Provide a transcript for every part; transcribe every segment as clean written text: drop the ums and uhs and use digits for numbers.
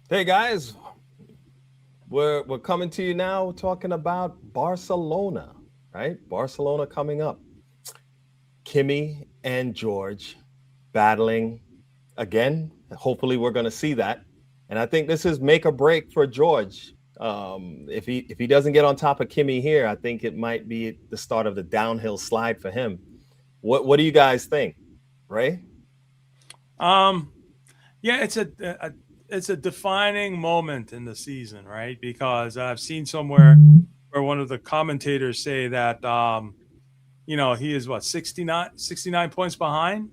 Hey guys, we're coming to you now talking about Barcelona, right? Barcelona coming up. Kimi and George battling again. Hopefully, we're going to see that. And I think this is make or break for George. If he doesn't get on top of Kimi here, I think it might be the start of the downhill slide for him. What do you guys think, Ray? Um, yeah, it's a defining moment in the season, right? Because I've seen somewhere where one of the commentators say that he is what 69 points behind,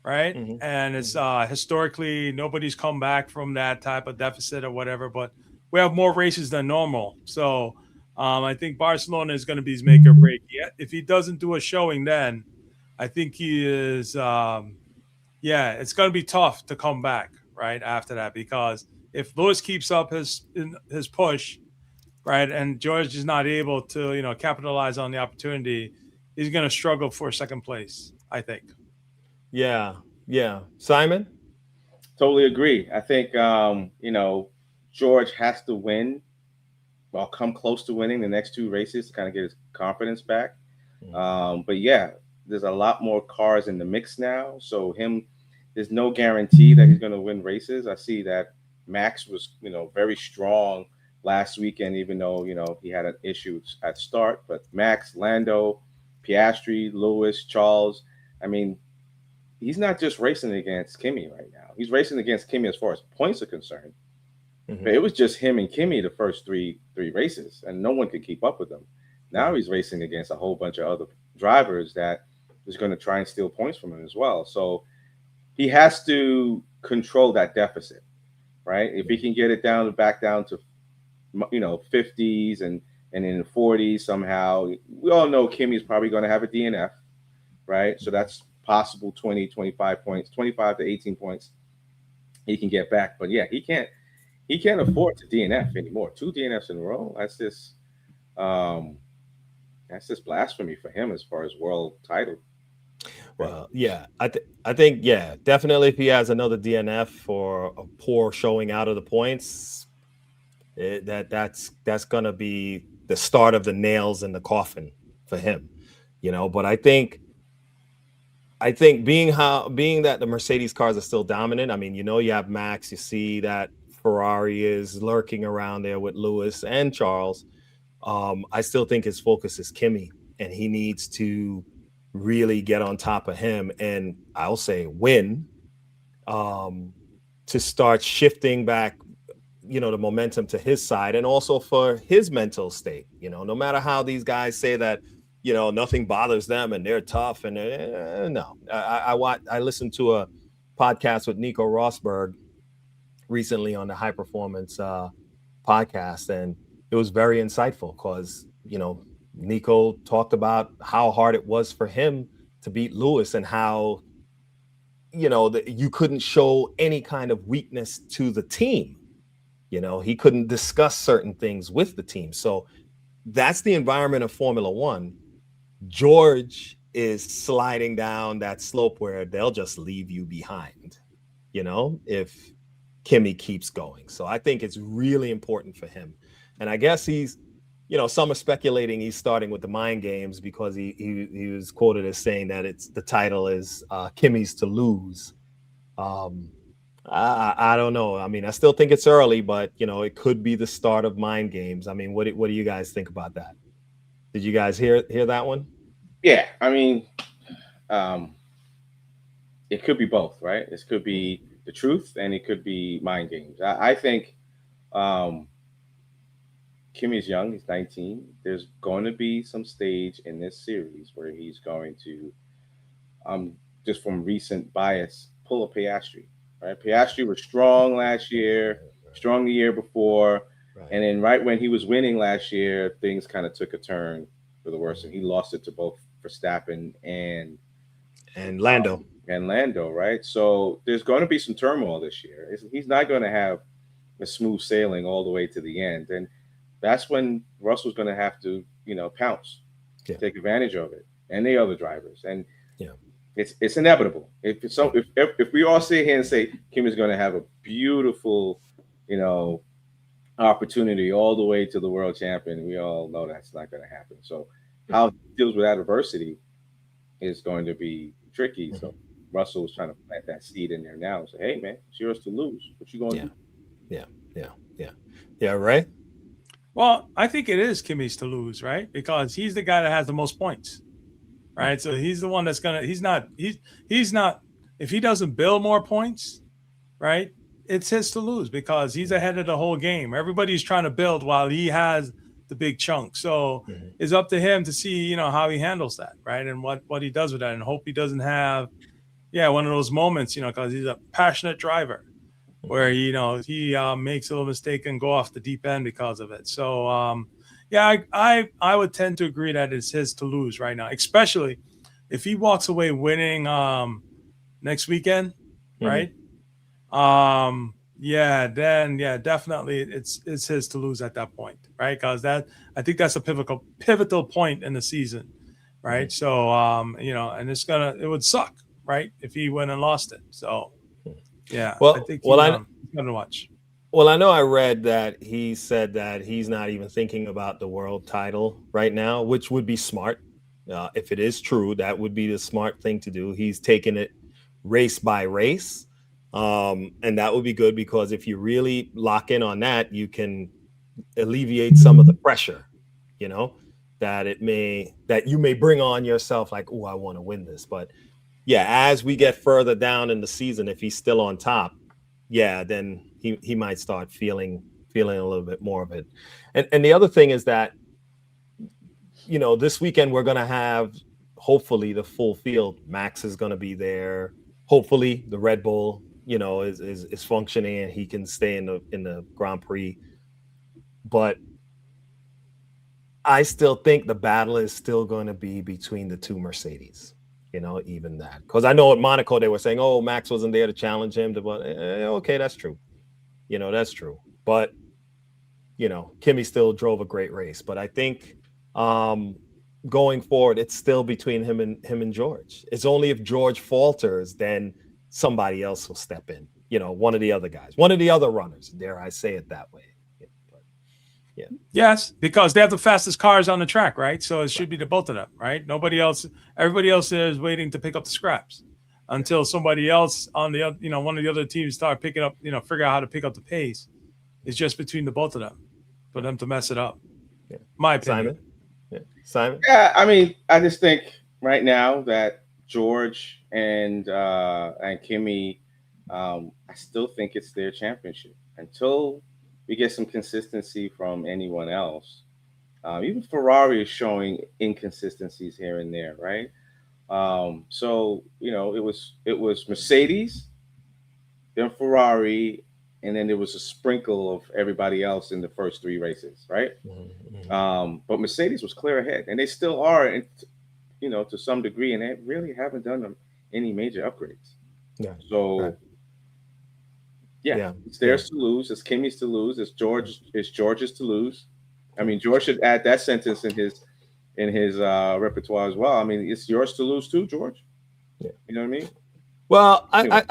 right? Hmm. And it's Hmm. historically nobody's come back from that type of deficit or whatever, but we have more races than normal. So I think Barcelona is going to be his make or break. Yeah, if he doesn't do a showing, then I think he is. Yeah, it's going to be tough to come back right after that because if Lewis keeps up his push, right, and George is not able to capitalize on the opportunity, he's going to struggle for second place. I think. Yeah, yeah. Simon? Totally agree. I think George has to win, well, come close to winning the next two races to kind of get his confidence back. But yeah, there's a lot more cars in the mix now, so there's no guarantee that he's going to win races. I see that Max was very strong last weekend, even though he had an issue at start. But Max, Lando, Piastri, Lewis, Charles. I mean, he's not just racing against Kimi right now. He's racing against Kimi as far as points are concerned. But Hmm. it was just him and Kimi the first three races, and no one could keep up with him. Now Right. he's racing against a whole bunch of other drivers that is going to try and steal points from him as well. So he has to control that deficit, right? If he can get it back down to 50s and in the 40s somehow, we all know Kimi's probably going to have a DNF, right? So that's possible 20, 25 points, 25 to 18 points he can get back. But yeah, he can't afford to DNF anymore. Two DNFs in a row. Um, that's just blasphemy for him as far as world title. Right? Well, yeah, I think yeah, definitely if he has another DNF for a poor showing out of the points, that's gonna be the start of the nails in the coffin for him, But I think being that the Mercedes cars are still dominant. I mean, you have Max, you see that Ferrari is lurking around there with Lewis and Charles. I still think his focus is Kimi, and he needs to really get on top of him, and I'll say win, um, to start shifting back, the momentum to his side, and also for his mental state. No matter how these guys say that, nothing bothers them and they're tough, and no, I listened to a podcast with Nico Rosberg recently on the High Performance podcast, and it was very insightful because Nico talked about how hard it was for him to beat Lewis, and how that you couldn't show any kind of weakness to the team. He couldn't discuss certain things with the team. So that's the environment of Formula One. George is sliding down that slope where they'll just leave you behind, if Kimi keeps going. So I think it's really important for him. And I guess some are speculating he's starting with the mind games because he was quoted as saying that it's the title is Kimi's to lose. Um, I don't know. I mean, I still think it's early, but it could be the start of mind games. I mean, what do you guys think about that? Did you guys hear that one? Yeah, I mean, um, it could be both, right? This could Mhm. be the truth, and it could be mind games. I think um, Kimmy's young; he's 19. There's going to be some stage in this series where he's going to, just from recent bias, pull a Piastri. Right? Piastri was strong last year, strong the year before, Right. and then right when he was winning last year, things kind of took a turn for the worse, and Mhm. he lost it to both Verstappen And Lando. and Lando. Right? So there's going to be some turmoil this year. He's not going to have a smooth sailing all the way to the end, and that's when Russell's going to have to pounce, Yeah. take advantage of it, and the other drivers. And Yeah. it's inevitable. If it's so, Yeah. if we all sit here and say Kim is going to have a beautiful, you know, opportunity all the way to the world champion. We all know that's not going to happen. So how he deals with adversity is going to be tricky. So Russell was trying to plant that seed in there now and say, "Hey, man, it's yours to lose. What you going to Yeah, do?" yeah, yeah, yeah, yeah. Right. Well, I think it is Kimmy's to lose, right? Because he's the guy that has the most points, right? So he's the one that's gonna. He's not. If he doesn't build more points, right, it's his to lose because he's ahead of the whole game. Everybody's trying to build while he has the big chunk. So Mhm. it's up to him to see, how he handles that, right, and what he does with that, and hope he doesn't have, one of those moments, because he's a passionate driver where he makes a little mistake and go off the deep end because of it. So yeah, I would tend to agree that it's his to lose right now, especially if he walks away winning next weekend, Mhm. right? Yeah, then yeah, definitely it's his to lose at that point, right? Because I think that's a pivotal point in the season, Mhm. right? So and it would suck, right, if he went and lost it. So yeah, I Well, think well, he's gonna watch. well, I know I read that he said that he's not even thinking about the world title right now, which would be smart. If it is true, that would be the smart thing to do. He's taking it race by race. And that would be good because if you really lock in on that, you can alleviate some of the pressure, you know, that you may bring on yourself like, oh, I want to win this. But yeah, as we get further down in the season, if he's still on top, yeah, then he might start feeling a little bit more of it. And the other thing is that this weekend we're gonna have hopefully the full field. Max is gonna be there. Hopefully the Red Bull, is functioning and he can stay in the Grand Prix. But I still think the battle is still going to be between the two Mercedes. Even that, because I know at Monaco they were saying, "Oh, Max wasn't there to challenge him." Okay, that's true. That's true. But Kimmy still drove a great race. But I think um, going forward, it's still between him and George. It's only if George falters, then somebody else will step in. One of the other guys, one of the other runners. Dare I say it that way? But yeah, Yes, because they have the fastest cars on the track, right? So it should be the both of them, right? Nobody else, everybody else is waiting to pick up the scraps until somebody else on the other, one of the other teams start picking up, figure out how to pick up the pace. It's just between the both of them for them to mess it up. yeah. My opinion. Simon, yeah, Simon. Yeah, I mean, I just think right now that George and Kimmy, I still think it's their championship until we get some consistency from anyone else. Even Ferrari is showing inconsistencies here and there, right? So it was Mercedes, then Ferrari, and then there was a sprinkle of everybody else in the first three races, right? Mhm. But Mercedes was clear ahead, and they still are, to some degree, and they really haven't done any major upgrades. Yeah, right. So yeah, Yeah, it's yeah. theirs to lose. It's Kimmy's to lose. It's George's to lose. I mean, George should add that sentence in his repertoire as well. I mean, it's yours to lose too, George. Yeah. You know what I mean? Well, Anyway,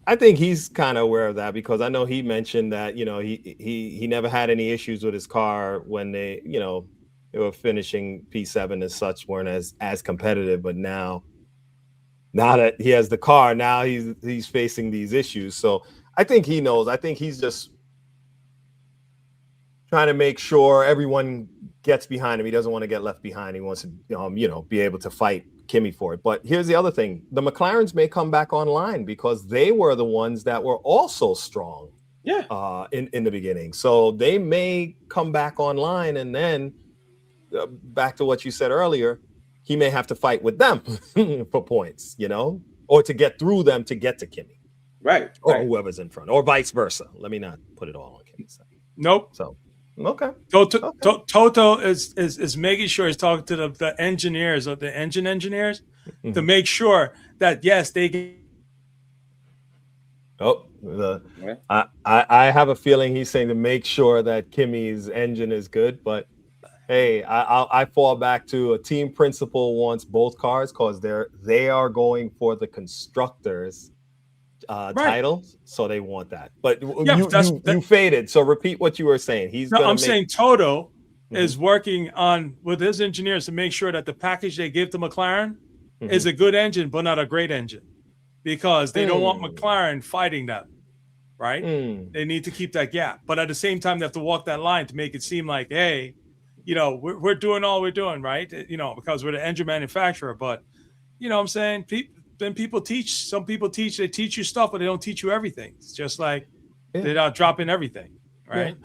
I think he's kind of aware of that because I know he mentioned that he never had any issues with his car when they were finishing P7 as such, weren't as competitive, but now that he has the car, now he's facing these issues. So I think he knows. I think he's just trying to make sure everyone gets behind him. He doesn't want to get left behind. He wants to, be able to fight Kimmy for it. But here's the other thing: the McLarens may come back online because they were the ones that were also strong yeah, in the beginning. So they may come back online, and then back to what you said earlier, he may have to fight with them for points, or to get through them to get to Kimmy right, or right. whoever's in front, or vice versa. Let me not put it all on Kimmy's side. Nope. So okay. Toto is making sure he's talking to the engineers or the engine engineers to Mhm. make sure that yes, they can. Oh, Yeah. I have a feeling he's saying to make sure that Kimmy's engine is good, but hey, I fall back to a team principal wants both cars because they are going for the constructors titles, so they want that. But Yeah, you faded. So repeat what you were saying. I'm saying Toto is working on with his engineers to make sure that the package they give to McLaren is a good engine, but not a great engine, because they don't want McLaren fighting them. Right? They need to keep that gap, but at the same time, they have to walk that line to make it seem like, hey, you know, we're doing all we're doing, right? You know, because we're the engine manufacturer. But you know what I'm saying? Then people teach. Some people teach. They teach you stuff, but they don't teach you everything. It's just like they're not dropping everything, right?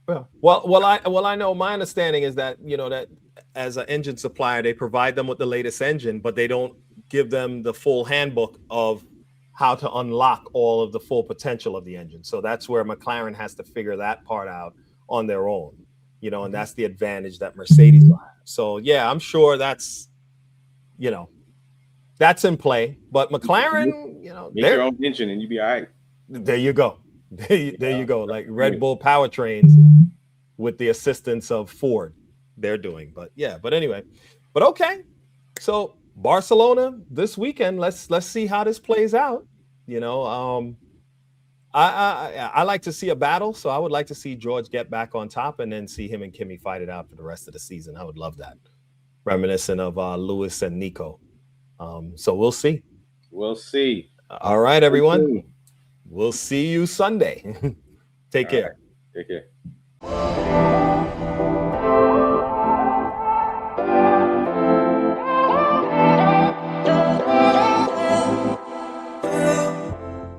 Yeah. Well, I know. My understanding is that, you know, that as an engine supplier, they provide them with the latest engine, but they don't give them the full handbook of how to unlock all of the full potential of the engine. So that's where McLaren has to figure that part out on their own, you know, and that's the advantage that Mercedes will have. So yeah, I'm sure that's, you know, that's in play. But McLaren, you know, make your own engine and you be all right. There you go. There you go. Like Red Bull powertrains with the assistance of Ford, they're doing. But yeah, but anyway, but okay. So Barcelona this weekend. Let's see how this plays out. You know, I like to see a battle, so I would like to see George get back on top and then see him and Kimi fight it out for the rest of the season. I would love that, reminiscent of Lewis and Nico. So we'll see. We'll see. All right, everyone. We'll see you Sunday. Take care. Right. Take care.